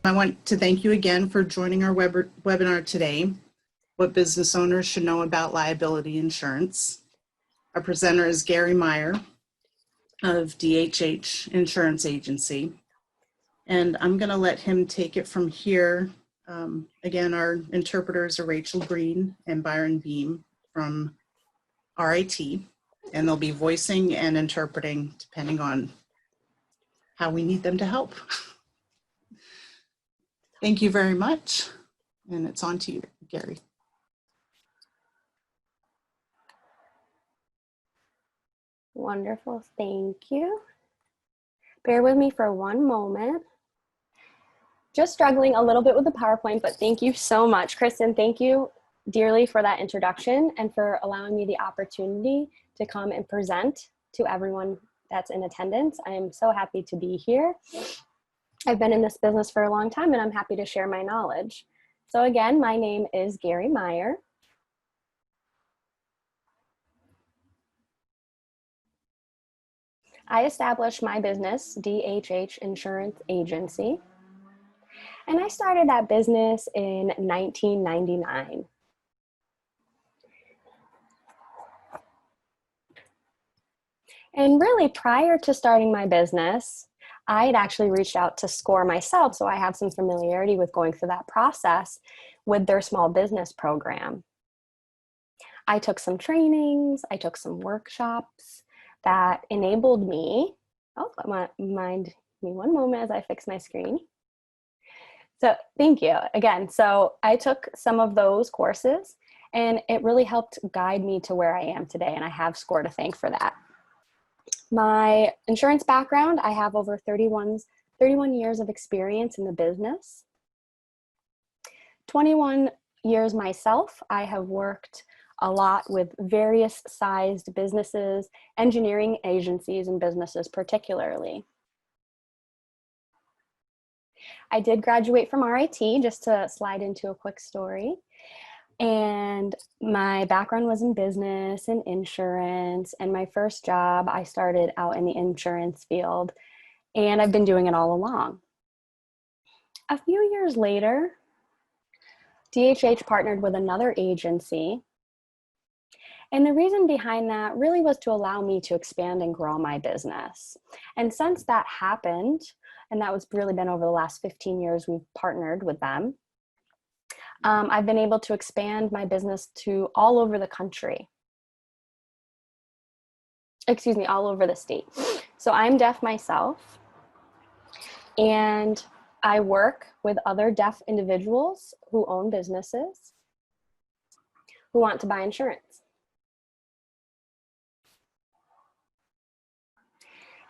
I want to thank you again for joining our webinar today, What Business Owners Should Know About Liability Insurance. Our presenter is Gary Meyer of DHH Insurance Agency. And I'm going to let him take it from here. Again, our interpreters are Rachel Green and Byron Beam from RIT, and they'll be voicing and interpreting depending on how we need them to help. Thank you very much. And it's on to you, Gary. Wonderful, thank you. Bear with me for one moment. Just struggling a little bit with the PowerPoint, but thank you so much. Kristen, thank you dearly for that introduction and for allowing me the opportunity to come and present to everyone that's in attendance. I am so happy to be here. I've been in this business for a long time and I'm happy to share my knowledge. So again, my name is Gary Meyer. I established my business, DHH Insurance Agency, and I started that business in 1999. And really prior to starting my business, I had actually reached out to SCORE myself, so I have some familiarity with going through that process with their small business program. I took some trainings, I took some workshops that enabled me, mind me one moment as I fix my screen. So thank you again. So I took some of those courses and it really helped guide me to where I am today, and I have SCORE to thank for that. My insurance background, I have over 31 years of experience in the business. 21 years myself, I have worked a lot with various sized businesses, engineering agencies and businesses particularly. I did graduate from RIT, just to slide into a quick story. And my background was in business and insurance. And my first job, I started out in the insurance field, and I've been doing it all along. A few years later, DHH partnered with another agency. And the reason behind that really was to allow me to expand and grow my business. And since that happened, and that was really been over the last 15 years we've partnered with them, I've been able to expand my business to all over the country. Excuse me, all over the state. So I'm deaf myself, and I work with other deaf individuals who own businesses who want to buy insurance.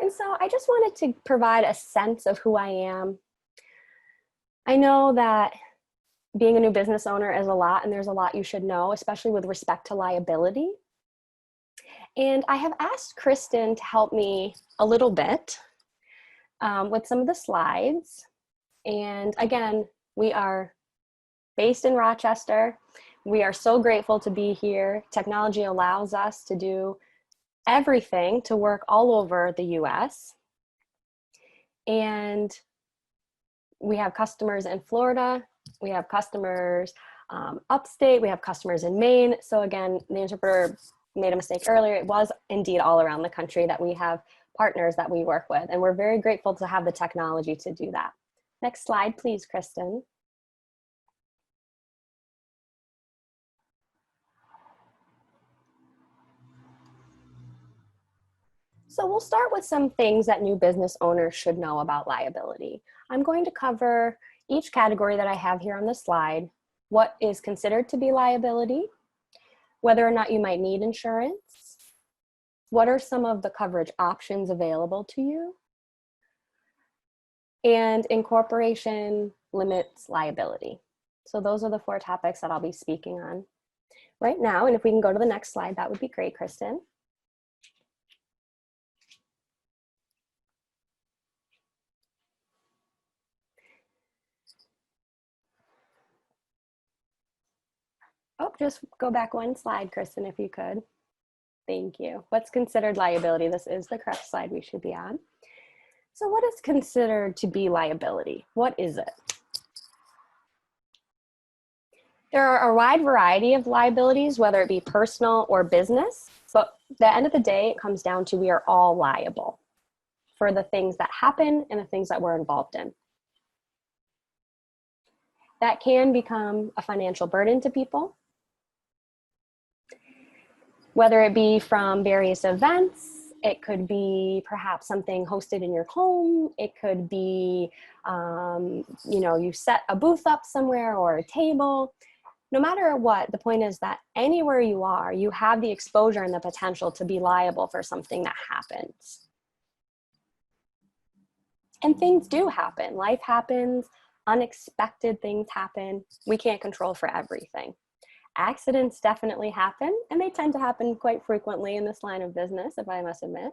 And so I just wanted to provide a sense of who I am. I know that being a new business owner is a lot, and there's a lot you should know, especially with respect to liability. And I have asked Kristen to help me a little bit with some of the slides. And again, we are based in Rochester. We are so grateful to be here. Technology allows us to do everything, to work all over the US. And we have customers in Florida, we have customers upstate, we have customers in Maine. So again, the interpreter made a mistake earlier. It was indeed all around the country that we have partners that we work with, and we're very grateful to have the technology to do that. Next slide, please, Kristen. So we'll start with some things that new business owners should know about liability. I'm going to cover each category that I have here on the slide, what is considered to be liability, whether or not you might need insurance, what are some of the coverage options available to you, and incorporation limits liability. So those are the 4 topics that I'll be speaking on right now. And if we can go to the next slide, that would be great, Kristen. Oh, just go back 1 slide, Kristen, if you could. Thank you. What's considered liability? This is the correct slide we should be on. So what is considered to be liability? What is it? There are a wide variety of liabilities, whether it be personal or business, but at the end of the day, it comes down to we are all liable for the things that happen and the things that we're involved in. That can become a financial burden to people, whether it be from various events. It could be perhaps something hosted in your home. It could be, you set a booth up somewhere or a table. No matter what, the point is that anywhere you are, you have the exposure and the potential to be liable for something that happens. And things do happen. Life happens. Unexpected things happen. We can't control for everything. Accidents definitely happen, and they tend to happen quite frequently in this line of business, if I must admit.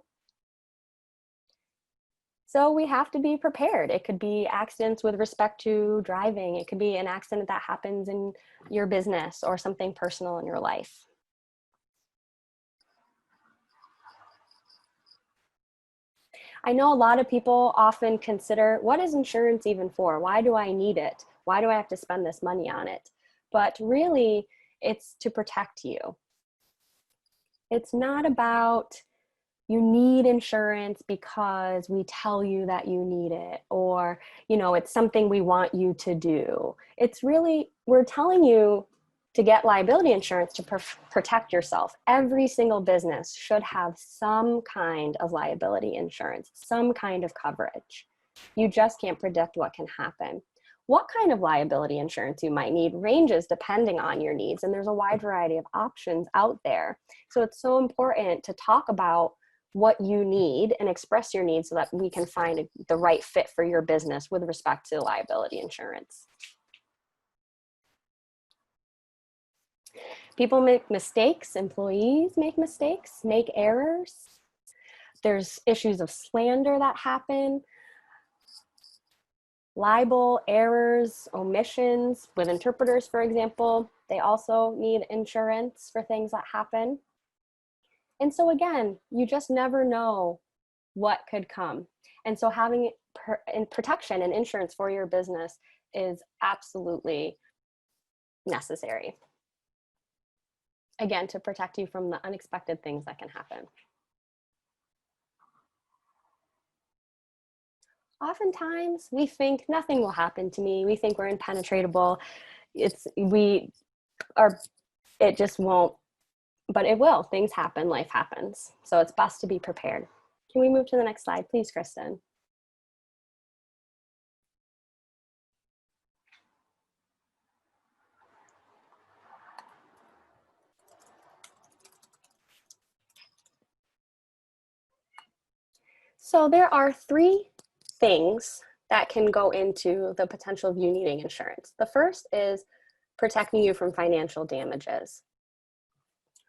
So we have to be prepared. It could be accidents with respect to driving. It could be an accident that happens in your business or something personal in your life. I know a lot of people often consider, what is insurance even for? Why do I need it? Why do I have to spend this money on it? But really, it's to protect you. It's not about you need insurance because we tell you that you need it, or, it's something we want you to do. It's really, we're telling you to get liability insurance to protect yourself. Every single business should have some kind of liability insurance, some kind of coverage. You just can't predict what can happen. What kind of liability insurance you might need ranges depending on your needs, and there's a wide variety of options out there. So it's so important to talk about what you need and express your needs so that we can find the right fit for your business with respect to liability insurance. People make mistakes, employees make mistakes, make errors. There's issues of slander that happen. Libel, errors, omissions with interpreters, for example, they also need insurance for things that happen. And so again, you just never know what could come. And so having protection and insurance for your business is absolutely necessary. Again, to protect you from the unexpected things that can happen. Oftentimes we think nothing will happen to me. We think we're impenetrable. It just won't, but it will. Things happen, life happens. So it's best to be prepared. Can we move to the next slide, please, Kristen? So there are three things that can go into the potential of you needing insurance. The first is protecting you from financial damages.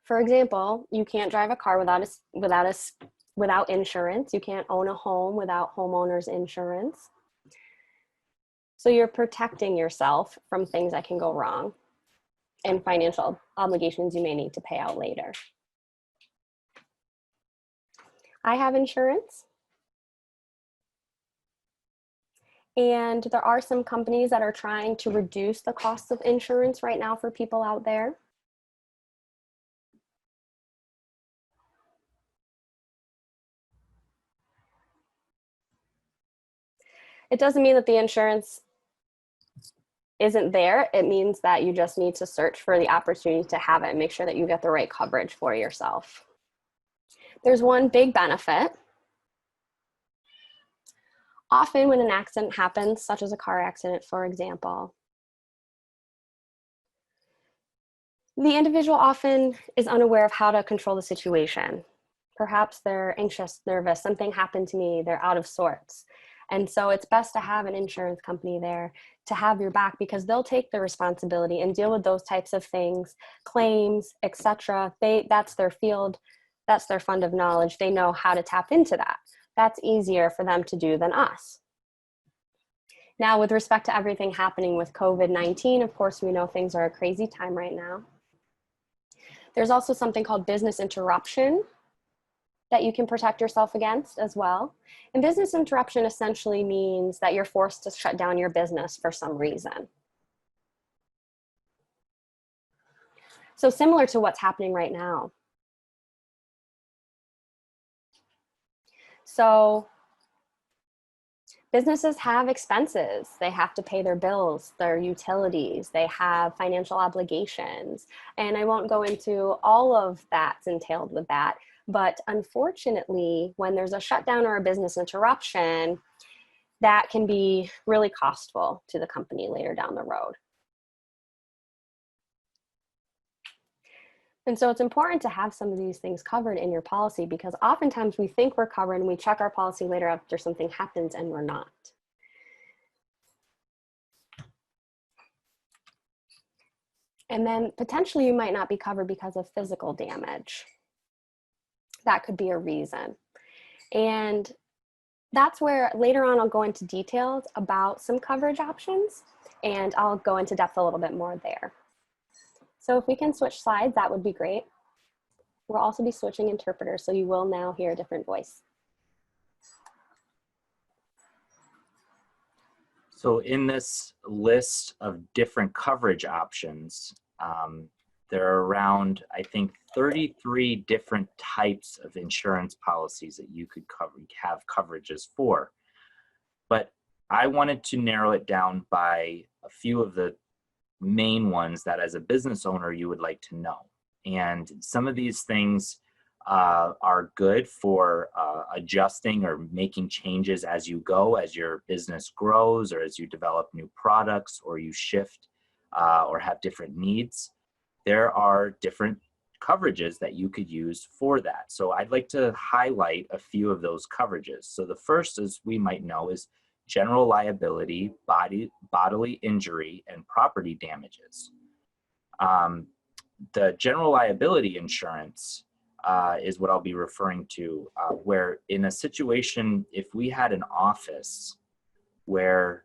For example, you can't drive a car without insurance. You can't own a home without homeowner's insurance. So you're protecting yourself from things that can go wrong and financial obligations you may need to pay out later. I have insurance. And there are some companies that are trying to reduce the cost of insurance right now for people out there. It doesn't mean that the insurance isn't there. It means that you just need to search for the opportunity to have it and make sure that you get the right coverage for yourself. There's one big benefit. Often when an accident happens, such as a car accident, for example, the individual often is unaware of how to control the situation. Perhaps they're anxious, nervous, something happened to me, they're out of sorts. And so it's best to have an insurance company there to have your back, because they'll take the responsibility and deal with those types of things, claims, etc. That's their field, that's their fund of knowledge. They know how to tap into that. That's easier for them to do than us. Now, with respect to everything happening with COVID-19, of course, we know things are a crazy time right now. There's also something called business interruption that you can protect yourself against as well. And business interruption essentially means that you're forced to shut down your business for some reason. So similar to what's happening right now. So businesses have expenses. They have to pay their bills, their utilities, they have financial obligations. And I won't go into all of that's entailed with that. But unfortunately, when there's a shutdown or a business interruption, that can be really costful to the company later down the road. And so it's important to have some of these things covered in your policy, because oftentimes we think we're covered and we check our policy later after something happens and we're not. And then potentially you might not be covered because of physical damage. That could be a reason. And that's where later on I'll go into details about some coverage options, and I'll go into depth a little bit more there. So if we can switch slides, that would be great. We'll also be switching interpreters, so you will now hear a different voice. So in this list of different coverage options, there are around, I think, 33 different types of insurance policies that you could have coverages for. But I wanted to narrow it down by a few of the main ones that as a business owner you would like to know. And some of these things are good for adjusting or making changes as you go, as your business grows, or as you develop new products, or you shift or have different needs. There are different coverages that you could use for that. So I'd like to highlight a few of those coverages. So the first, as we might know, is general liability, bodily injury, and property damages. The general liability insurance is what I'll be referring to, where in a situation, if we had an office where,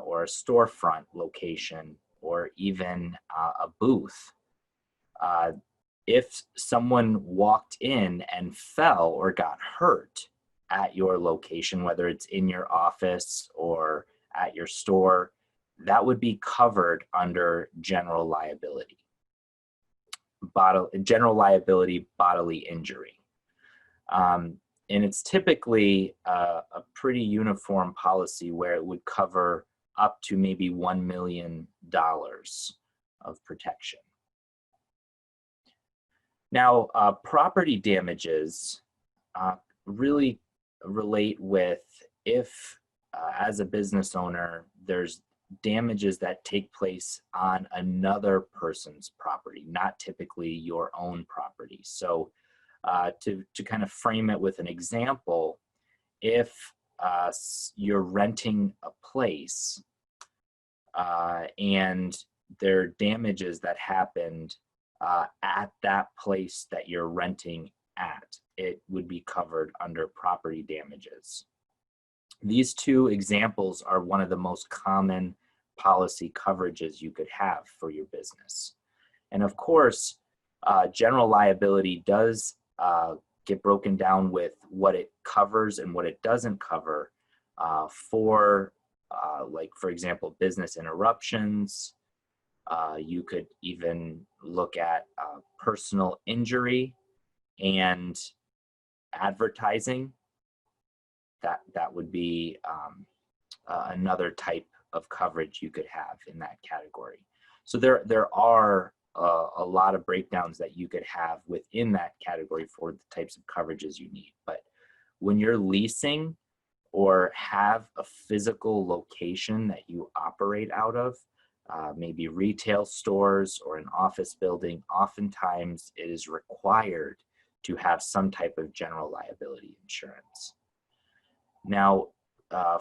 or a storefront location, or even a booth, if someone walked in and fell or got hurt at your location, whether it's in your office or at your store, that would be covered under general liability. General liability bodily injury. And it's typically a pretty uniform policy where it would cover up to maybe $1 million of protection. Now, property damages really relate with if, as a business owner, there's damages that take place on another person's property, not typically your own property. So to kind of frame it with an example, if you're renting a place and there are damages that happened at that place that you're renting at, it would be covered under property damages. These two examples are one of the most common policy coverages you could have for your business. And of course, general liability does get broken down with what it covers and what it doesn't cover for, like, for example, business interruptions. You could even look at personal injury and advertising. That would be another type of coverage you could have in that category. So there are a lot of breakdowns that you could have within that category for the types of coverages you need. But when you're leasing or have a physical location that you operate out of, maybe retail stores or an office building, oftentimes it is required to have some type of general liability insurance. Now,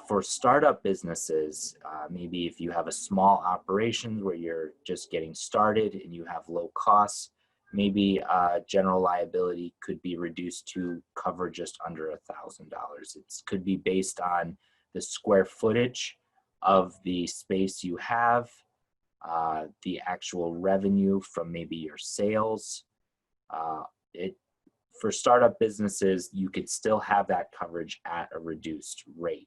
for startup businesses, maybe if you have a small operation where you're just getting started and you have low costs, maybe general liability could be reduced to cover just under $1,000. It could be based on the square footage of the space you have, the actual revenue from maybe your sales. For startup businesses, you could still have that coverage at a reduced rate.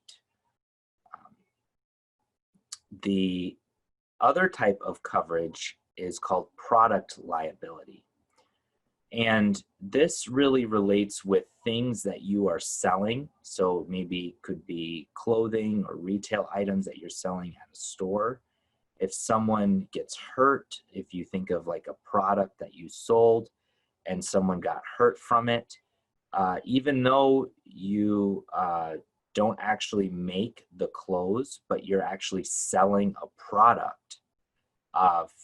The other type of coverage is called product liability. And this really relates with things that you are selling. So maybe it could be clothing or retail items that you're selling at a store. If someone gets hurt, if you think of like a product that you sold and someone got hurt from it, even though you don't actually make the clothes, but you're actually selling a product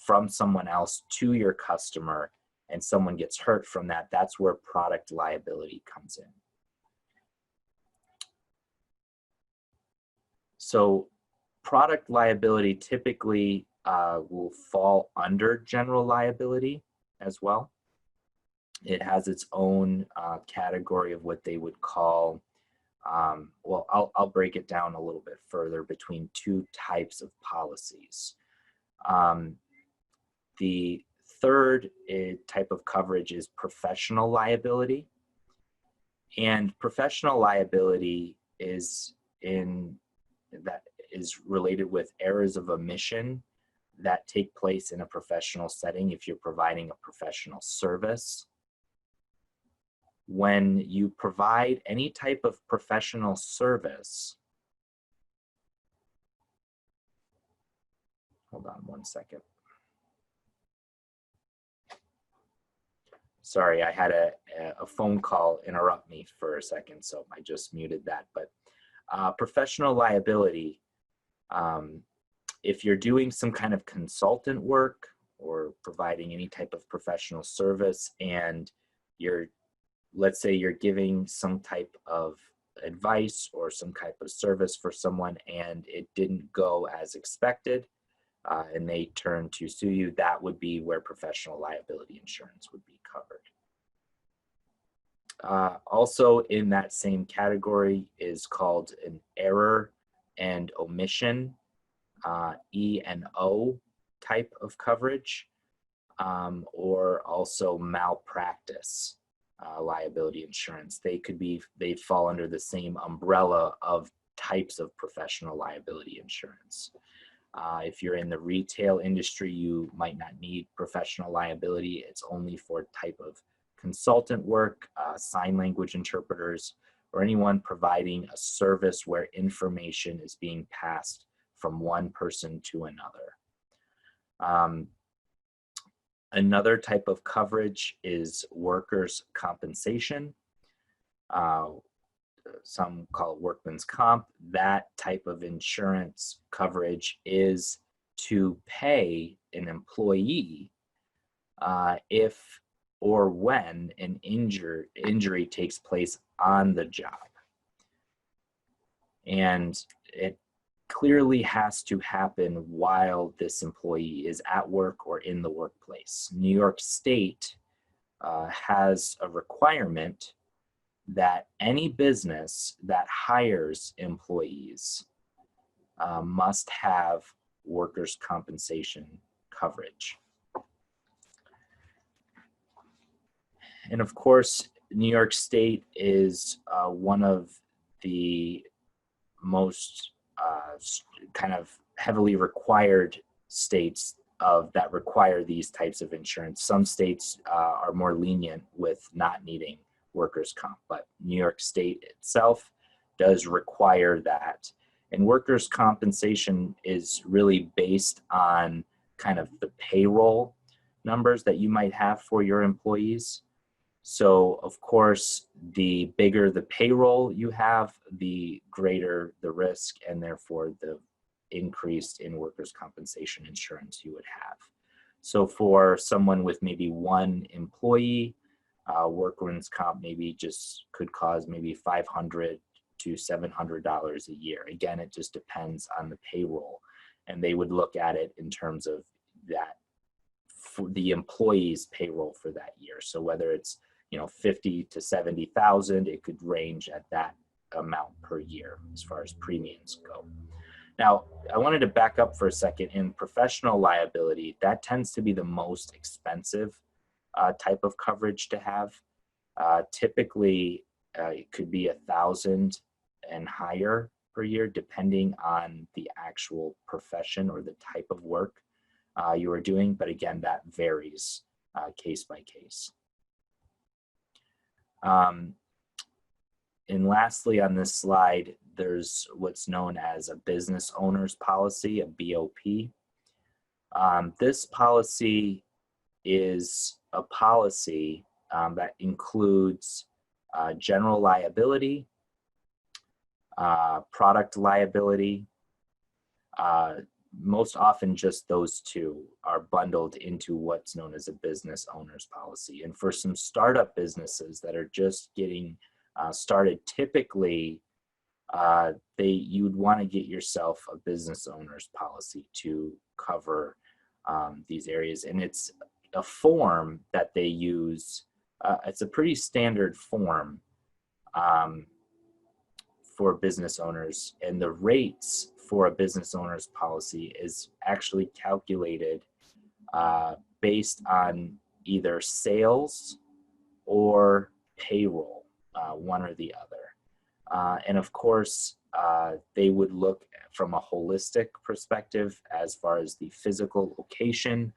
from someone else to your customer, and someone gets hurt from that, that's where product liability comes in. So product liability typically will fall under general liability as well. It has its own category of what they would call, well, I'll break it down a little bit further between two types of policies. The third type of coverage is professional liability. And professional liability is related with errors of omission that take place in a professional setting if you're providing a professional service. When you provide any type of professional service, hold on one second. Sorry, I had a phone call interrupt me for a second, so I just muted that. But professional liability, if you're doing some kind of consultant work or providing any type of professional service, and let's say you're giving some type of advice or some type of service for someone and it didn't go as expected, and they turn to sue you, that would be where professional liability insurance would be covered. Also in that same category is called an error and omission, E&O type of coverage, or also malpractice liability insurance. They fall under the same umbrella of types of professional liability insurance. If you're in the retail industry, you might not need professional liability. It's only for type of consultant work, sign language interpreters, or anyone providing a service where information is being passed from one person to another. Another type of coverage is workers' compensation. Some call it workman's comp. That type of insurance coverage is to pay an employee if or when an injury takes place on the job. And it clearly has to happen while this employee is at work or in the workplace. New York State has a requirement that any business that hires employees must have workers' compensation coverage. And of course, New York State is one of the most kind of heavily required states that require these types of insurance. Some states are more lenient with not needing workers' comp, but New York State itself does require that. And workers' compensation is really based on kind of the payroll numbers that you might have for your employees. So of course, the bigger the payroll you have, the greater the risk, and therefore the increase in workers' compensation insurance you would have. So for someone with maybe one employee, workman's comp maybe just could cause maybe $500 to $700 a year. Again, it just depends on the payroll, and they would look at it in terms of that for the employee's payroll for that year. So whether it's 50 to 70,000, it could range at that amount per year as far as premiums go. Now, I wanted to back up for a second. In professional liability, that tends to be the most expensive type of coverage to have. Typically, it could be $1,000 and higher per year, depending on the actual profession or the type of work. you are doing, but again, that varies case by case. And lastly, on this slide, there's what's known as a business owner's policy, a BOP. This policy is a policy that includes general liability, product liability. Most often just those two are bundled into what's known as a business owner's policy. And for some startup businesses that are just getting started, typically you'd want to get yourself a business owner's policy to cover these areas. And it's a form that they use. It's a pretty standard form for business owners, and the rates for a business owner's policy is actually calculated based on either sales or payroll, one or the other. And of course, they would look from a holistic perspective as far as the physical location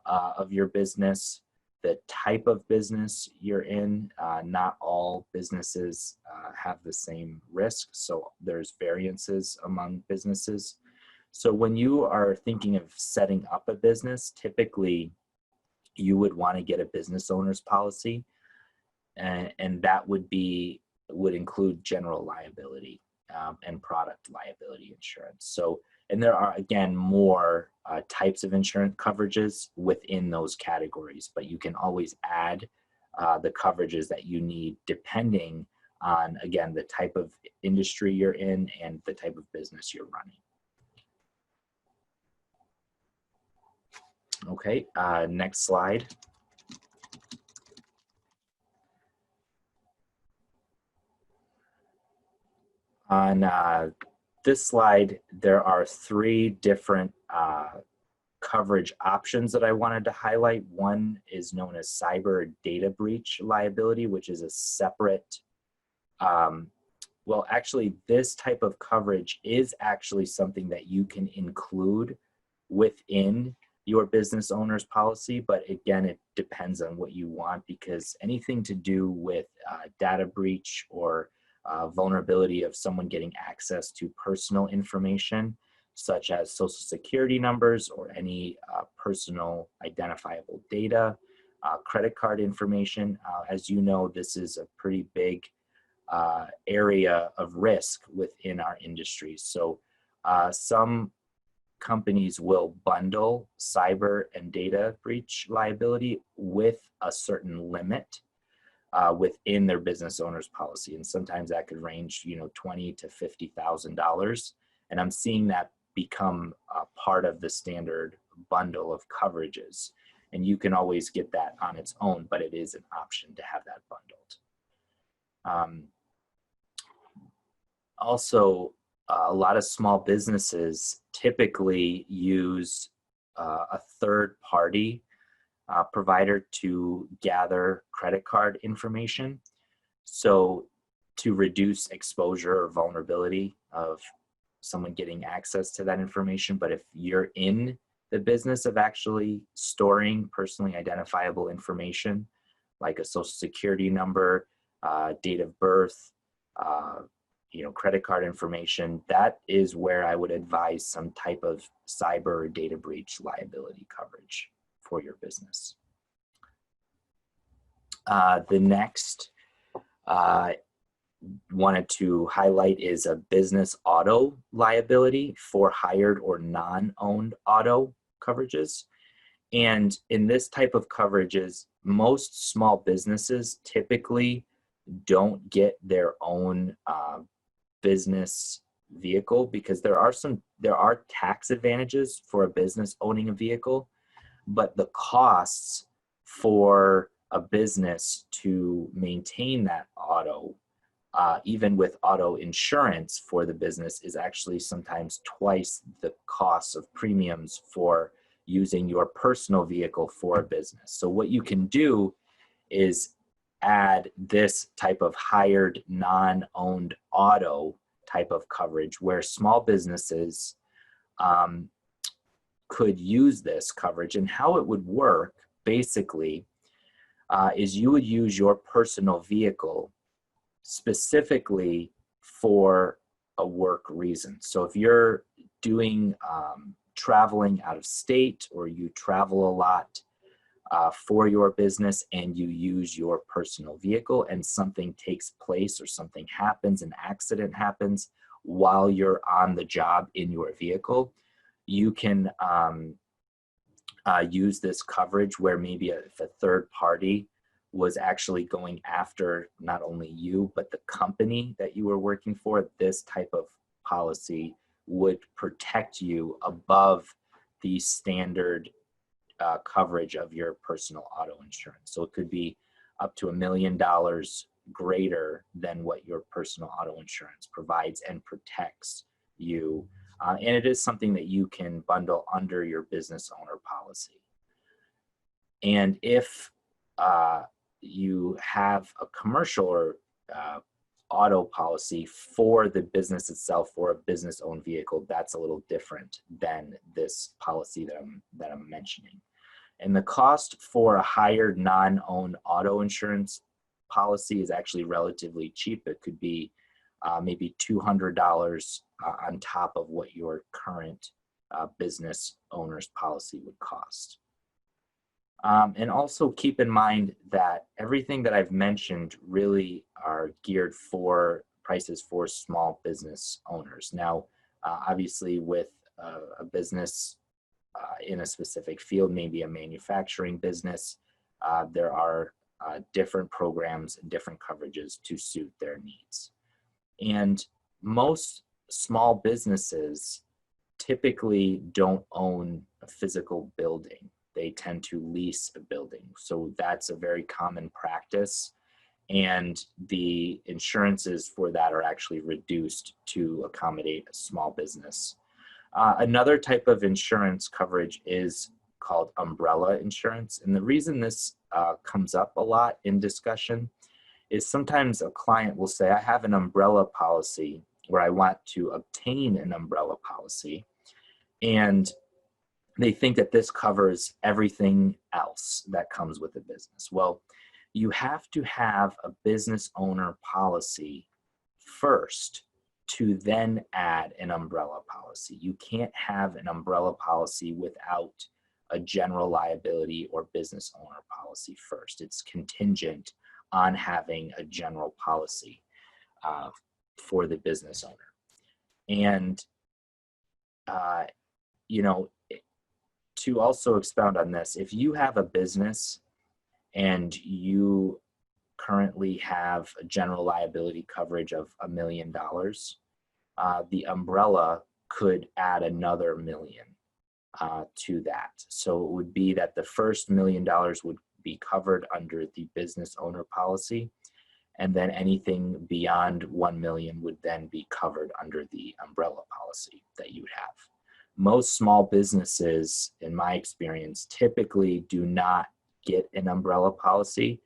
of your business, the type of business you're in. Not all businesses have the same risk, so there's variances among businesses. So when you are thinking of setting up a business, typically you would want to get a business owner's policy, and that would include general liability and product liability insurance. So, and there are, again, more types of insurance coverages within those categories, but you can always add the coverages that you need depending on, again, the type of industry you're in and the type of business you're running. Okay, next slide. On this slide, there are three different coverage options that I wanted to highlight. One is known as cyber data breach liability, which is a separate, well, actually, this type of coverage is actually something that you can include within your business owner's policy, but again, it depends on what you want, because anything to do with data breach or vulnerability of someone getting access to personal information, such as social security numbers or any personal identifiable data, credit card information. As you know, this is a pretty big area of risk within our industry. So some companies will bundle cyber and data breach liability with a certain limit within their business owner's policy, and sometimes that could range, $20,000 to $50,000. And I'm seeing that become a part of the standard bundle of coverages. And you can always get that on its own, but it is an option to have that bundled. Also, a lot of small businesses typically use a third party provider to gather credit card information. So to reduce exposure or vulnerability of someone getting access to that information. But if you're in the business of actually storing personally identifiable information, like a social security number, date of birth, credit card information, that is where I would advise some type of cyber or data breach liability coverage for your business. The next wanted to highlight is a business auto liability for hired or non-owned auto coverages. And in this type of coverages, most small businesses typically don't get their own business vehicle, because there are tax advantages for a business owning a vehicle, but the costs for a business to maintain that auto, even with auto insurance for the business, is actually sometimes twice the cost of premiums for using your personal vehicle for a business. So what you can do is add this type of hired non-owned auto type of coverage, where small businesses could use this coverage. And how it would work basically is you would use your personal vehicle specifically for a work reason. So if you're doing traveling out of state, or you travel a lot for your business and you use your personal vehicle, and something takes place or something happens, an accident happens while you're on the job in your vehicle, you can use this coverage where maybe if a third party was actually going after not only you, but the company that you were working for, this type of policy would protect you above the standard coverage of your personal auto insurance. So it could be up to $1 million greater than what your personal auto insurance provides and protects you. And it is something that you can bundle under your business owner policy. And if you have a commercial or auto policy for the business itself, or a business-owned vehicle, that's a little different than this policy that I'm mentioning. And the cost for a hired non-owned auto insurance policy is actually relatively cheap. It could be maybe $200 on top of what your current business owner's policy would cost. And also keep in mind that everything that I've mentioned really are geared for prices for small business owners. Now, obviously with a business in a specific field, maybe a manufacturing business, there are different programs and different coverages to suit their needs. And most small businesses typically don't own a physical building. They tend to lease a building. So that's a very common practice. And the insurances for that are actually reduced to accommodate a small business. Another type of insurance coverage is called umbrella insurance. And the reason this comes up a lot in discussion is sometimes a client will say, I have an umbrella policy, where I want to obtain an umbrella policy. And they think that this covers everything else that comes with a business. Well, you have to have a business owner policy first to then add an umbrella policy. You can't have an umbrella policy without a general liability or business owner policy first. It's contingent on having a general policy for the business owner. And, to also expound on this, if you have a business and you currently have a general liability coverage of $1 million, the umbrella could add another $1 million to that. So it would be that the first $1 million would be covered under the business owner policy, and then anything beyond 1 million would then be covered under the umbrella policy that you would have. Most small businesses, in my experience, typically do not get an umbrella policy.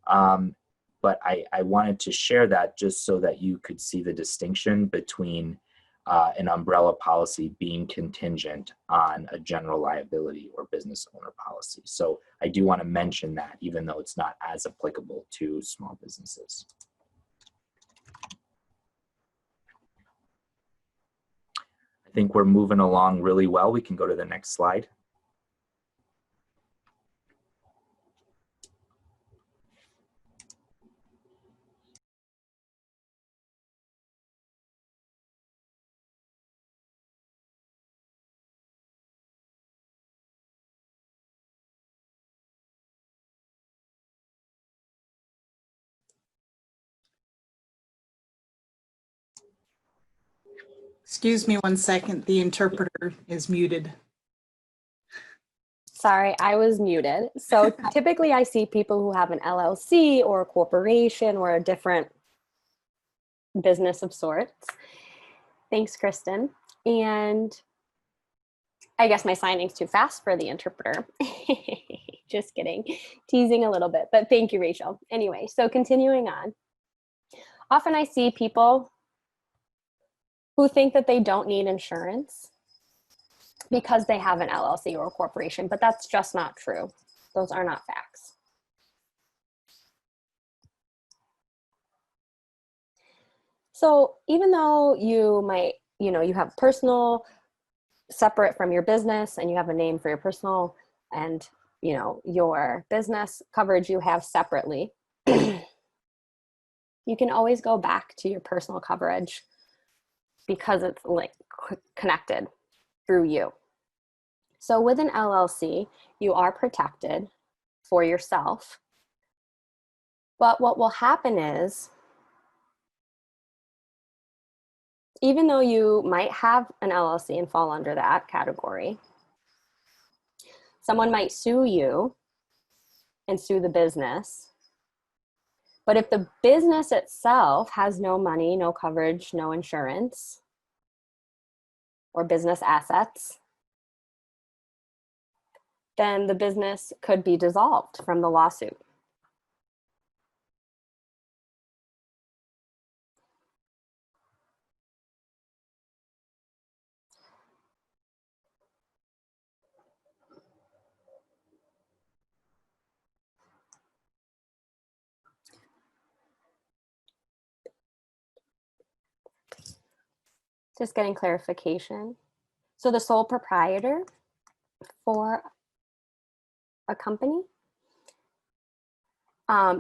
But I wanted to share that just so that you could see the distinction between an umbrella policy being contingent on a general liability or business owner policy. So I do want to mention that, even though it's not as applicable to small businesses. I think we're moving along really well. We can go to the next slide. Excuse me 1 second, the interpreter is muted. Sorry, I was muted. So typically I see people who have an LLC or a corporation or a different business of sorts. Thanks, Kristen. And I guess my signing's too fast for the interpreter. Just kidding, teasing a little bit, but thank you, Rachel. Anyway, so continuing on. Often I see people who think that they don't need insurance. because they have an LLC or a corporation, but that's just not true. Those are not facts. So even though you might, you have personal separate from your business and you have a name for your personal and, your business coverage you have separately, you can always go back to your personal coverage because it's connected through you. So with an LLC, you are protected for yourself. But what will happen is, even though you might have an LLC and fall under that category, someone might sue you and sue the business. But if the business itself has no money, no coverage, no insurance, or business assets, then the business could be dissolved from the lawsuit. Just getting clarification. So the sole proprietor for a company,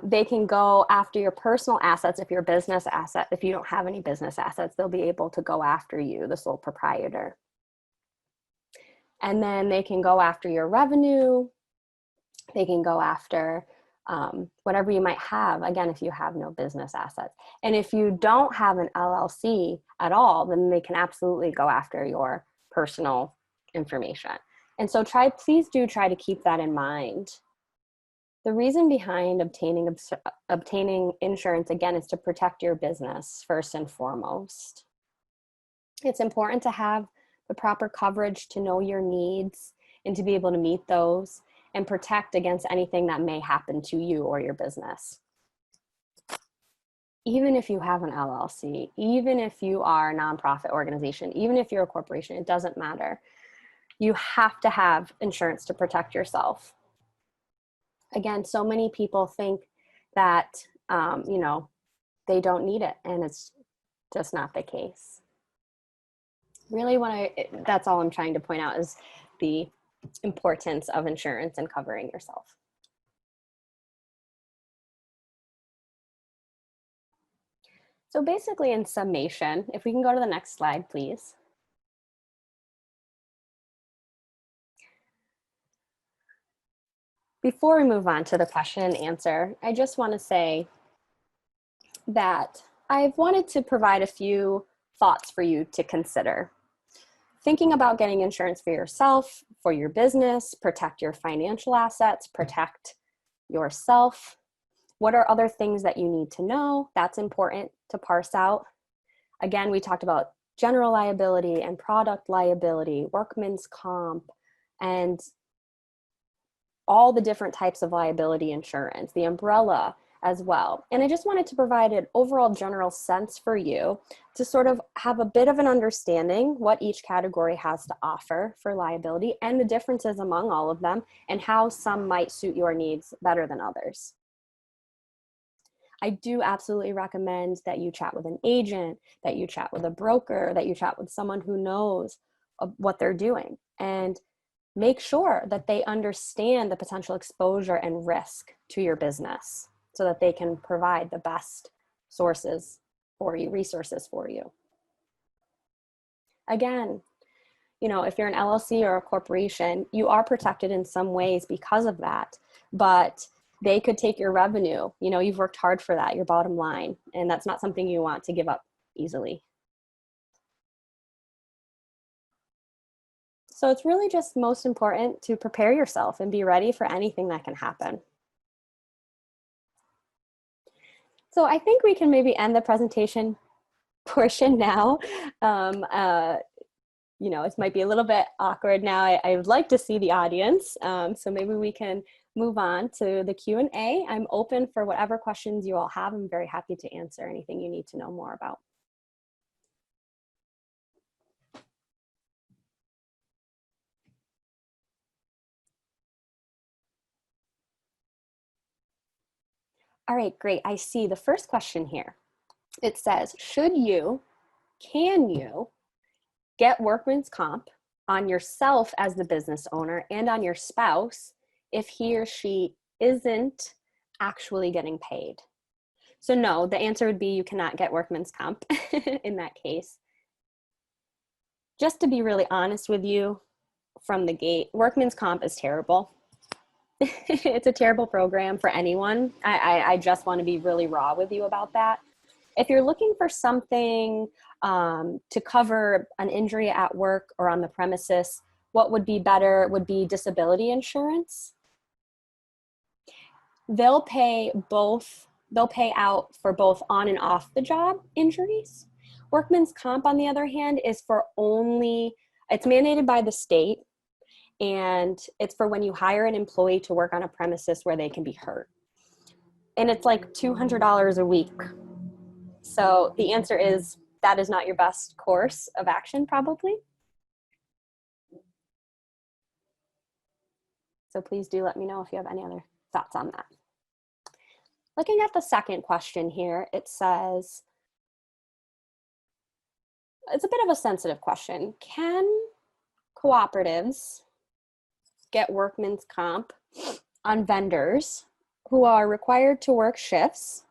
they can go after your personal assets. If your business asset, if you don't have any business assets, they'll be able to go after you, the sole proprietor. And then they can go after your revenue. They can go after whatever you might have, again, if you have no business assets. And if you don't have an LLC at all, then they can absolutely go after your personal information. And so please do try to keep that in mind. The reason behind obtaining insurance, again, is to protect your business first and foremost. It's important to have the proper coverage to know your needs and to be able to meet those and protect against anything that may happen to you or your business. Even if you have an LLC, even if you are a nonprofit organization, even if you're a corporation, it doesn't matter. You have to have insurance to protect yourself. Again, so many people think that, they don't need it, and it's just not the case. Really, that's all I'm trying to point out is the importance of insurance and covering yourself. So basically, in summation, if we can go to the next slide, please. Before we move on to the question and answer, I just want to say that I've wanted to provide a few thoughts for you to consider. Thinking about getting insurance for yourself, for your business, protect your financial assets, protect yourself. What are other things that you need to know? That's important to parse out. Again, we talked about general liability and product liability, workman's comp, and all the different types of liability insurance, the umbrella as well. And I just wanted to provide an overall general sense for you to sort of have a bit of an understanding what each category has to offer for liability and the differences among all of them and how some might suit your needs better than others. I do absolutely recommend that you chat with an agent, that you chat with a broker, that you chat with someone who knows what they're doing, and make sure that they understand the potential exposure and risk to your business so that they can provide the best resources for you. Again, if you're an LLC or a corporation, you are protected in some ways because of that, but they could take your revenue. You've worked hard for that, your bottom line, and that's not something you want to give up easily. So it's really just most important to prepare yourself and be ready for anything that can happen. So I think we can maybe end the presentation portion now. It might be a little bit awkward now. I would like to see the audience. So maybe we can move on to the Q&A. I'm open for whatever questions you all have. I'm very happy to answer anything you need to know more about. All right, great. I see the first question here. It says, can you get workman's comp on yourself as the business owner and on your spouse if he or she isn't actually getting paid? So no, the answer would be you cannot get workman's comp in that case. Just to be really honest with you from the gate, workman's comp is terrible. It's a terrible program for anyone. I just want to be really raw with you about that. If you're looking for something to cover an injury at work or on the premises, what would be better would be disability insurance. They'll pay out for both on and off the job injuries. Workman's comp, on the other hand, is for it's mandated by the state, and it's for when you hire an employee to work on a premises where they can be hurt. And it's like $200 a week. So the answer is that is not your best course of action, probably. So please do let me know if you have any other thoughts on that. Looking at the second question here, it says, it's a bit of a sensitive question. Can cooperatives get workman's comp on vendors who are required to work shifts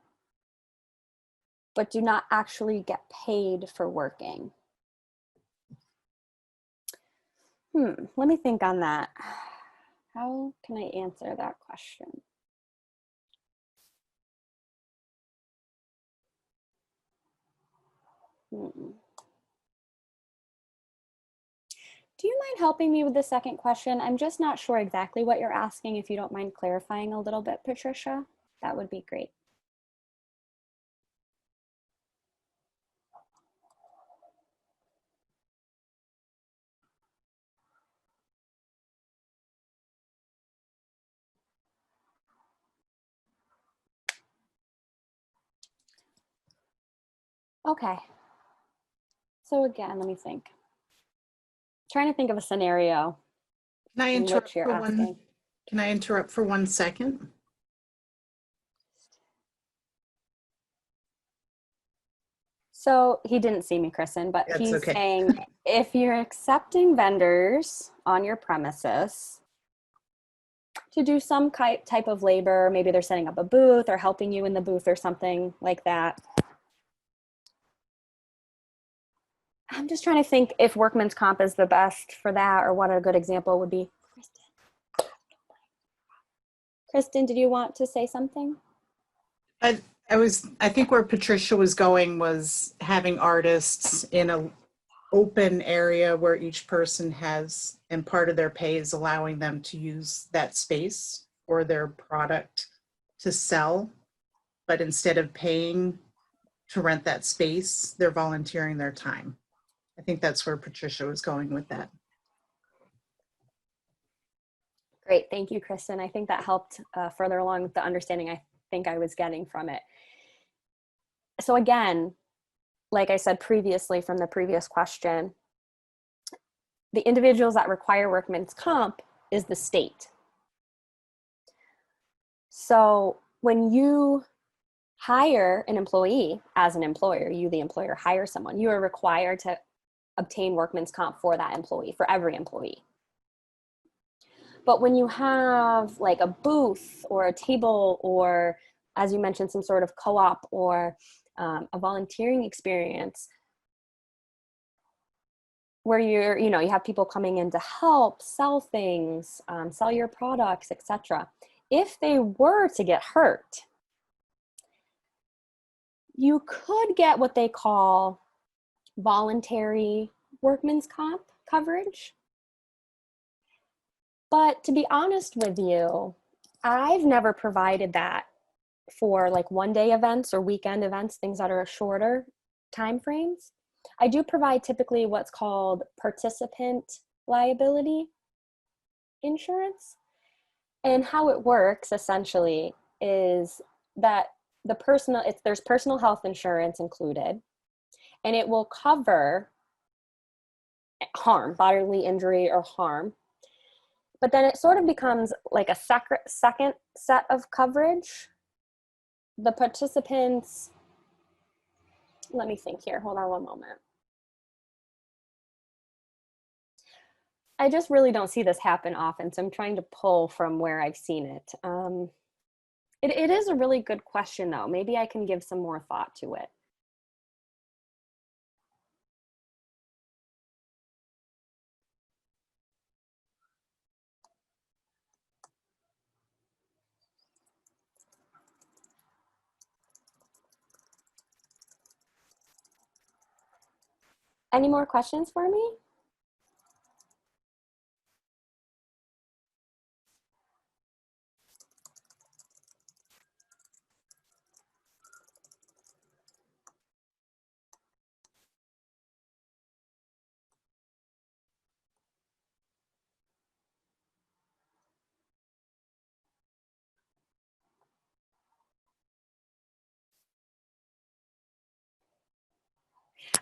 but do not actually get paid for working? Let me think on that. How can I answer that question? Do you mind helping me with the second question? I'm just not sure exactly what you're asking. If you don't mind clarifying a little bit, Patricia, that would be great. Okay. So again, let me think. Trying to think of a scenario Can I in interrupt which you're for asking. Can I interrupt for 1 second? So he didn't see me, Kristen, but That's he's okay. saying if you're accepting vendors on your premises to do some type of labor, maybe they're setting up a booth or helping you in the booth or something like that. I'm just trying to think if workman's comp is the best for that or what a good example would be. Kristen, did you want to say something? I think where Patricia was going was having artists in an open area where each person has, and part of their pay is allowing them to use that space for their product to sell. But instead of paying to rent that space, they're volunteering their time. I think that's where Patricia was going with that. Great, thank you, Kristen. I think that helped further along with the understanding I think I was getting from it. So again, like I said previously from the previous question, the individuals that require workman's comp is the state. So when you hire an employee as an employer, you, the employer, hire someone, you are required to obtain workman's comp for that employee, for every employee. But when you have like a booth or a table or, as you mentioned, some sort of co-op or a volunteering experience where you have people coming in to help sell things, sell your products, etc. If they were to get hurt, you could get what they call voluntary workman's comp coverage. But to be honest with you, I've never provided that for like one-day events or weekend events, things that are shorter time frames. I do provide typically what's called participant liability insurance. And how it works essentially is that there's personal health insurance included, and it will cover harm, bodily injury or harm. But then it sort of becomes like a second set of coverage the participants, let me think here. Hold on one moment. I just really don't see this happen often, so I'm trying to pull from where I've seen it. It is a really good question, though. Maybe I can give some more thought to it. Any more questions for me?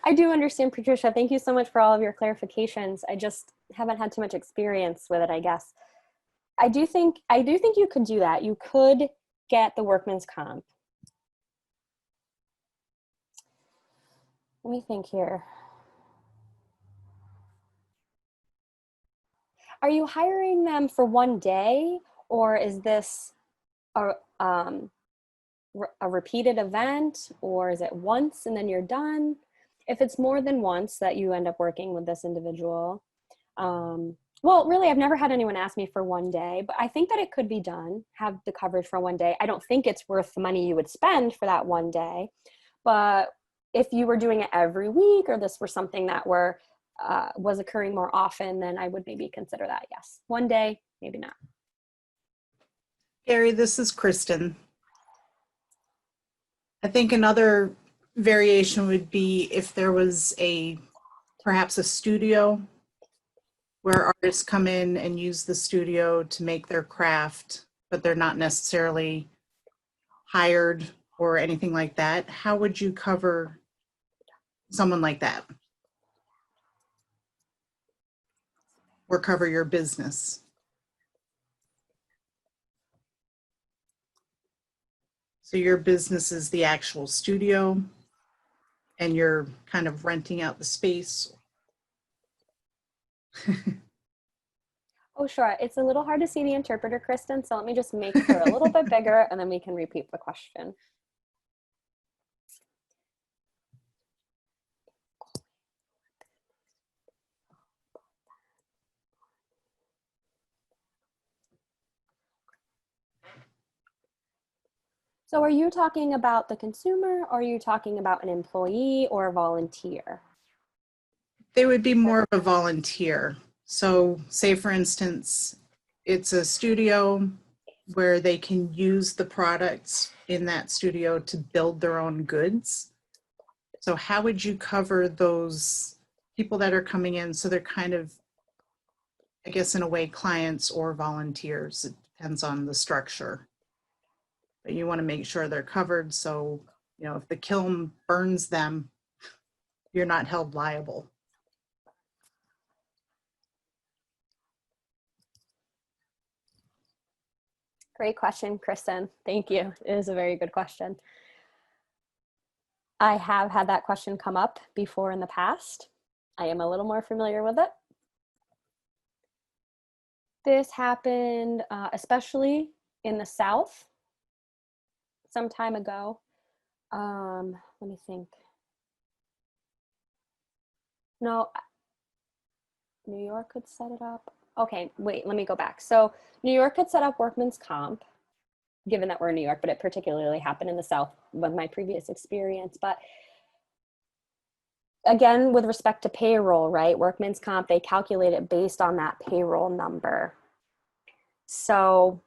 I do understand, Patricia. Thank you so much for all of your clarifications. I just haven't had too much experience with it, I guess. I do think you could do that. You could get the workman's comp. Let me think here. Are you hiring them for one day, or is this a repeated event, or is it once and then you're done? If it's more than once that you end up working with this individual, well, really, I've never had anyone ask me for one day, but I think that it could be done, have the coverage for one day. I don't think it's worth the money you would spend for that one day, but if you were doing it every week, or this were something that was occurring more often, then I would maybe consider that, yes. One day, maybe not. Gary, this is Kristen. I think another variation would be if there was perhaps a studio where artists come in and use the studio to make their craft, but they're not necessarily hired or anything like that. How would you cover someone like that? Or cover your business? So your business is the actual studio and you're kind of renting out the space. Oh, sure. It's a little hard to see the interpreter, Kristen, so let me just make her a little bit bigger and then we can repeat the question. So are you talking about the consumer, or are you talking about an employee or a volunteer? They would be more of a volunteer. So say, for instance, it's a studio where they can use the products in that studio to build their own goods. So how would you cover those people that are coming in? So they're kind of, I guess, in a way, clients or volunteers. It depends on the structure. But you want to make sure they're covered. So, if the kiln burns them, you're not held liable. Great question, Kristen. Thank you. It is a very good question. I have had that question come up before in the past. I am a little more familiar with it. This happened especially in the South some time ago. Let me think. No, New York could set it up. Okay, wait, let me go back. So New York could set up workman's comp, given that we're in New York, but it particularly happened in the South with my previous experience. But again, with respect to payroll, right? Workman's comp, they calculate it based on that payroll number. So,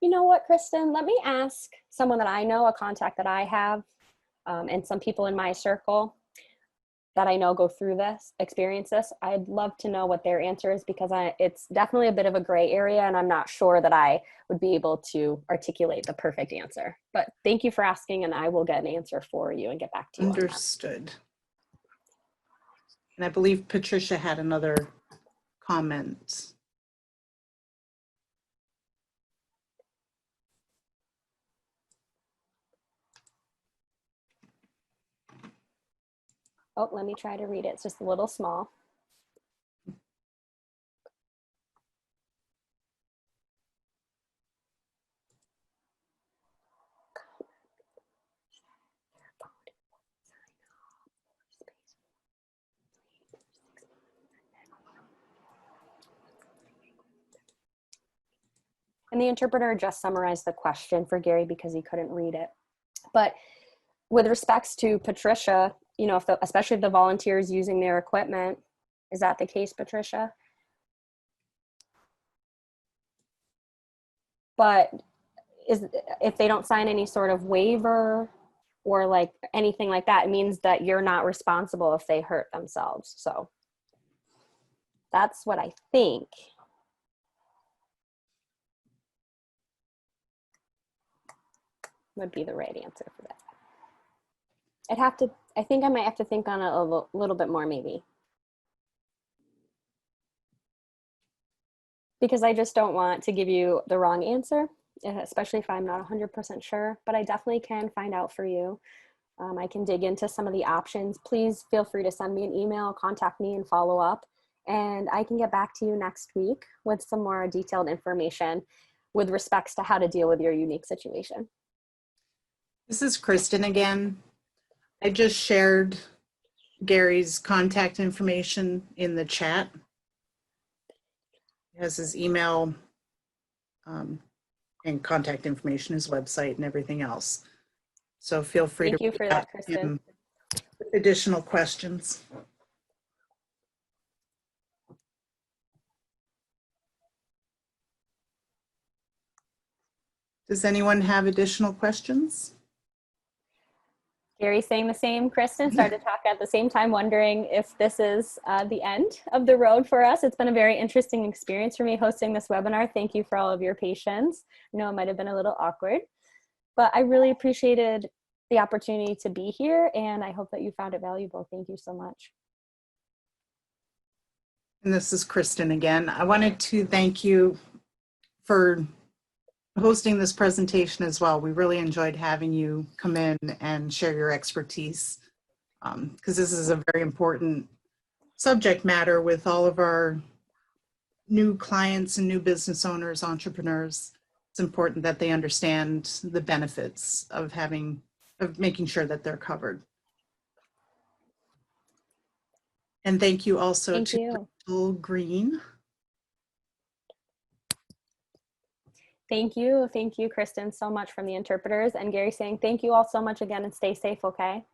you know what, Kristen, let me ask someone that I know, a contact that I have, and some people in my circle that I know go through this, experience this. I'd love to know what their answer is, because it's definitely a bit of a gray area, and I'm not sure that I would be able to articulate the perfect answer. But thank you for asking, and I will get an answer for you and get back to you. Understood. And I believe Patricia had another comment. Oh, let me try to read it. It's just a little small. And the interpreter just summarized the question for Gary because he couldn't read it. But with respects to Patricia, you know, especially if the volunteer is using their equipment, is that the case, Patricia? But if they don't sign any sort of waiver or like anything like that, it means that you're not responsible if they hurt themselves. So that's what I think. Would be the right answer for that. I think I might have to think on it a little bit more maybe. Because I just don't want to give you the wrong answer, especially if I'm not 100% sure, but I definitely can find out for you. I can dig into some of the options. Please feel free to send me an email, contact me and follow up. And I can get back to you next week with some more detailed information with respects to how to deal with your unique situation. This is Kristen again. I just shared Gary's contact information in the chat. He has his email and contact information, his website and everything else. So feel free Thank to you for that, Kristen. Additional questions. Does anyone have additional questions? Gary saying the same. Kristen started to talk at the same time, wondering if this is the end of the road for us. It's been a very interesting experience for me hosting this webinar. Thank you for all of your patience. I know it might have been a little awkward, but I really appreciated the opportunity to be here, and I hope that you found it valuable. Thank you so much. And this is Kristen again. I wanted to thank you for hosting this presentation as well. We really enjoyed having you come in and share your expertise because this is a very important subject matter with all of our new clients and new business owners, entrepreneurs. It's important that they understand the benefits of making sure that they're covered. And thank you also to Rachel Green. Thank you, Kristen, so much from the interpreters. And Gary saying thank you all so much again and stay safe, okay?